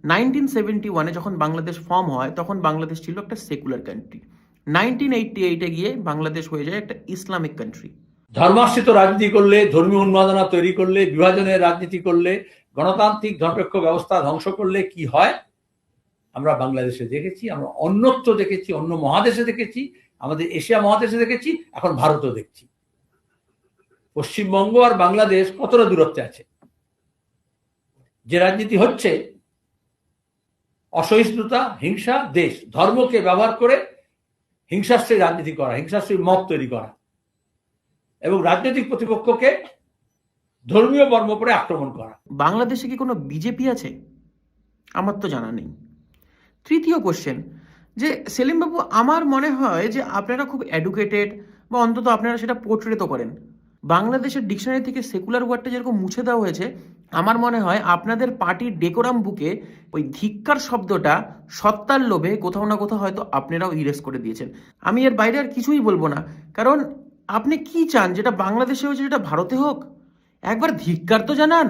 1971-এ যখন বাংলাদেশ ফর্ম হয় তখন বাংলাদেশ ছিল একটা সেকুলার কান্ট্রি। 1988-এ গিয়ে বাংলাদেশ হয়ে যায় একটা ইসলামিক কান্ট্রি। ধর্মাশ্রিত রাজনীতি করলে, ধর্মীয় উন্মাদনা তৈরি করলে, বিভাজনের রাজনীতি করলে, গণতান্ত্রিক ধর্মনিরপেক্ষ ব্যবস্থা ধ্বংস করলে কি হয় আমরা বাংলাদেশে দেখেছি, আমরা অন্যত্র দেখেছি, অন্য মহাদেশে দেখেছি, আমাদের এশিয়া মহাদেশে দেখেছি, এখন ভারতও দেখছি। পশ্চিমবঙ্গ আর বাংলাদেশ কতটা দূরত্বে আছে। যে রাজনীতি হচ্ছে অসহিষ্ণুতা, হিংসা, দেশ, ধর্মকে ব্যবহার করে হিংসাশ্রী রাজনীতি করা, হিংসাশ্রী মত তৈরি করা এবং রাজনৈতিক প্রতিপক্ষকে ধর্মীয় বর্ম পরে আক্রমণ করা। বাংলাদেশে কি কোনো বিজেপি আছে? আমার তো জানা নেই। তৃতীয় কোশ্চেন, যে সেলিমবাবু, আমার মনে হয় যে আপনারা খুব এডুকেটেড, বা অন্তত আপনারা সেটা পোর্ট্রে তো করেন। বাংলাদেশের ডিকশনারি থেকে সেকুলার ওয়ার্ডটা যেরকম মুছে দেওয়া হয়েছে, আমার মনে হয় আপনাদের পার্টির ডেকোরাম বুকে ওই ধিক্কার শব্দটা সত্তার লোভে কোথাও না কোথাও হয়তো আপনারাও ইরেজ করে দিয়েছেন। আমি এর বাইরে আর কিছুই বলবো না, কারণ আপনি কি চান, যেটা বাংলাদেশে হয়েছে যেটা ভারতে হোক? একবার ধিক্কার তো জানান।